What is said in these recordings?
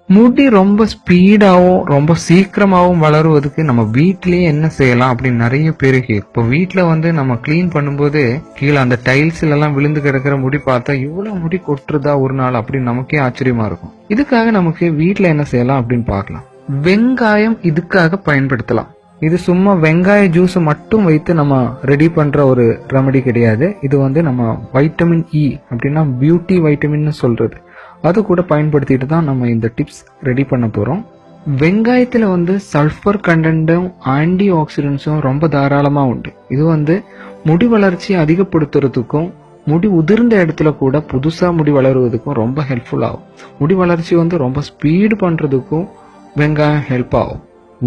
முடி ரொம்ப ஸ்பீடாவும் ரொம்ப சீக்கிரமாவும் வளருவதுக்கு நம்ம வீட்லயே என்ன செய்யலாம் அப்படின்னு நிறைய பேருக்கு. இப்போ வீட்டுல வந்து நம்ம கிளீன் பண்ணும்போது கீழே அந்த டைல்ஸ்ல எல்லாம் விழுந்து கிடக்கிற முடி பார்த்தா இவ்வளவு முடி கொட்டுறதா ஒரு நாள் அப்படின்னு நமக்கே ஆச்சரியமா இருக்கும். இதுக்காக நமக்கு வீட்டுல என்ன செய்யலாம் அப்படின்னு பார்க்கலாம். வெங்காயம் இதுக்காக பயன்படுத்தலாம். இது சும்மா வெங்காய ஜூஸ் மட்டும் வைத்து நம்ம ரெடி பண்ற ஒரு ரெமடி கிடையாது. இது வந்து நம்ம வைட்டமின் இ அப்படின்னா பியூட்டி வைட்டமின் சொல்றது, அது கூட பயன்படுத்திட்டு தான் நம்ம இந்த டிப்ஸ் ரெடி பண்ண போறோம். வெங்காயத்துல வந்து சல்ஃபர் கண்டென்ட்டும் ஆன்டி ஆக்சிடென்ட்ஸும் ரொம்ப தாராளமா உண்டு. இது வந்து முடி வளர்ச்சியை அதிகப்படுத்துறதுக்கும் முடி உதிர்ந்த இடத்துல கூட புதுசா முடி வளருவதுக்கும் ரொம்ப ஹெல்ப்ஃபுல் ஆகும். முடி வளர்ச்சி வந்து ரொம்ப ஸ்பீடு பண்றதுக்கும் வெங்காயம் ஹெல்ப் ஆகும்.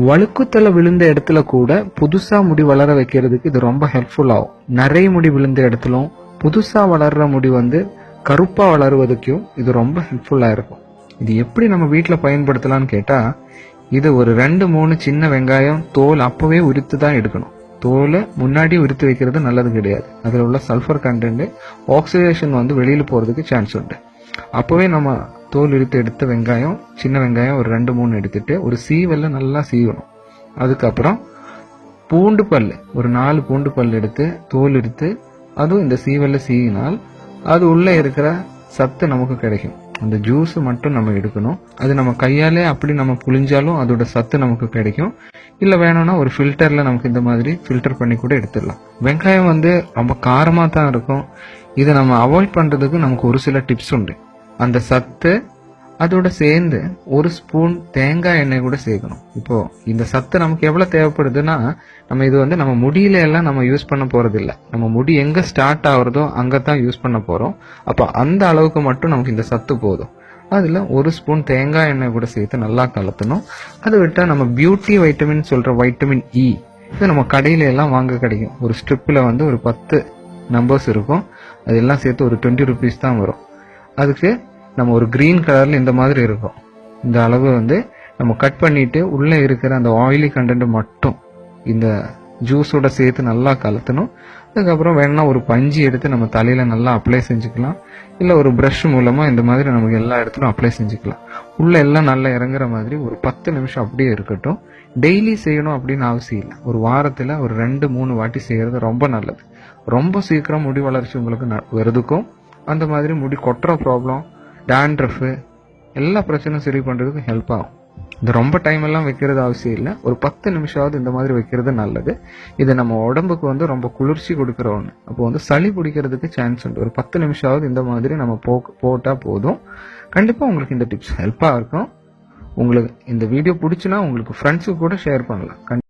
வழுக்குத்தலை விழுந்த இடத்துல கூட புதுசா முடி வளர வைக்கிறதுக்கு இது ரொம்ப ஹெல்ப்ஃபுல் ஆகும். நிறைய முடி விழுந்த இடத்துலும் புதுசா வளர்ற முடி வந்து கருப்பா வளருவதுக்கும் இது ரொம்ப ஹெல்ப்ஃபுல்லா இருக்கும். இது எப்படி நம்ம வீட்டுல பயன்படுத்தலாம்னு கேட்டா, இது ஒரு 2-3 சின்ன வெங்காயம் தோல் அப்பவே உரித்து தான் எடுக்கணும். தோலை முன்னாடி உரித்து வைக்கிறது நல்லது கிடையாது. அதுல உள்ள சல்ஃபர் கண்டென்ட் ஆக்சிடேஷன் வந்து வெளியில போறதுக்கு சான்ஸ் உண்டு. அப்பவே நம்ம தோல் உரித்து எடுத்த வெங்காயம், சின்ன வெங்காயம் ஒரு 2-3 எடுத்துட்டு ஒரு சீவல்ல நல்லா சீவணும். அதுக்கப்புறம் பூண்டு பல் ஒரு 4 பூண்டு பல் எடுத்து தோல் எடுத்து அதுவும் இந்த சீவல்ல சீவினால் அது உள்ள இருக்கிற சத்து நமக்கு கிடைக்கும். அந்த ஜூஸ் மட்டும் நம்ம எடுக்கணும். அது நம்ம கையாலே அப்படி நம்ம புளிஞ்சாலும் அதோட சத்து நமக்கு கிடைக்கும். இல்ல வேணும்னா ஒரு ஃபில்டர்ல நமக்கு இந்த மாதிரி ஃபில்டர் பண்ணி கூட எடுத்துடலாம். வெங்காயம் வந்து ரொம்ப காரமா தான் இருக்கும். இதை நம்ம அவாய்ட் பண்றதுக்கு நமக்கு ஒரு சில டிப்ஸ் உண்டு. அந்த சத்து அதோட சேர்ந்து ஒரு ஸ்பூன் தேங்காய் எண்ணெய் கூட சேர்க்கணும். இப்போ இந்த சத்து நமக்கு எவ்வளவு தேவைப்படுதுன்னா, நம்ம இது வந்து நம்ம முடியில எல்லாம் நம்ம யூஸ் பண்ண போறது இல்ல. நம்ம முடி எங்க ஸ்டார்ட் ஆகுறதோ அங்கதான் யூஸ் பண்ண போறோம். அப்ப அந்த அளவுக்கு மட்டும் நமக்கு இந்த சத்து போதும். அதுல ஒரு ஸ்பூன் தேங்காய் எண்ணெய் கூட சேர்த்து நல்லா கலத்தணும். அதை விட்டா நம்ம பியூட்டி வைட்டமின் சொல்ற வைட்டமின் இ, இது நம்ம கடையில எல்லாம் வாங்க கிடைக்கும். ஒரு ஸ்ட்ரிப்ல வந்து ஒரு 10 நம்பர்ஸ் இருக்கும். அதெல்லாம் சேர்த்து ஒரு 20 rupees தான் வரும். அதுக்கு நம்ம ஒரு கிரீன் கலர்ல இந்த மாதிரி இருக்கும். இந்த அளவு வந்து நம்ம கட் பண்ணிட்டு உள்ள இருக்கிற அந்த ஆயிலி கண்டென்ட் மட்டும் இந்த ஜூஸோட சேர்த்து நல்லா கலத்தணும். அதுக்கப்புறம் வேணா ஒரு பஞ்சு எடுத்து நம்ம தலையில நல்லா அப்ளை செஞ்சுக்கலாம். இல்ல ஒரு பிரஷ் மூலமா இந்த மாதிரி நமக்கு எல்லா இடத்துலும் அப்ளை செஞ்சுக்கலாம். உள்ள எல்லாம் நல்லா இறங்குற மாதிரி ஒரு 10 நிமிஷம் அப்படியே இருக்கட்டும். டெய்லி செய்யணும் அப்படின்னு அவசியம் இல்லை. ஒரு வாரத்துல ஒரு 2-3 வாட்டி செய்யறது ரொம்ப நல்லது. ரொம்ப சீக்கிரம் முடி வளர்ச்சி உங்களுக்கு வருதுக்கும், அந்த மாதிரி முடி கொட்டுற ப்ராப்ளம், டாண்ட்ரஃப் எல்லா பிரச்சனையும் சரி பண்றதுக்கு ஹெல்ப் ஆகும். இது ரொம்ப டைம் எல்லாம் வைக்கிறது அவசியம் இல்லை. ஒரு 10 நிமிஷமாவது இந்த மாதிரி வைக்கிறது நல்லது. இது நம்ம உடம்புக்கு வந்து ரொம்ப குளிர்ச்சி கொடுக்குற ஒண்ணு. அப்போ வந்து சளி பிடிக்கிறதுக்கு சான்ஸ் உண்டு. ஒரு 10 நிமிஷமாவது இந்த மாதிரி நம்ம போட்டா போதும். கண்டிப்பா உங்களுக்கு இந்த டிப்ஸ் ஹெல்ப்பா இருக்கும். உங்களுக்கு இந்த வீடியோ பிடிச்சுன்னா உங்களுக்கு ஃப்ரெண்ட்ஸுக்கு கூட ஷேர் பண்ணலாம்.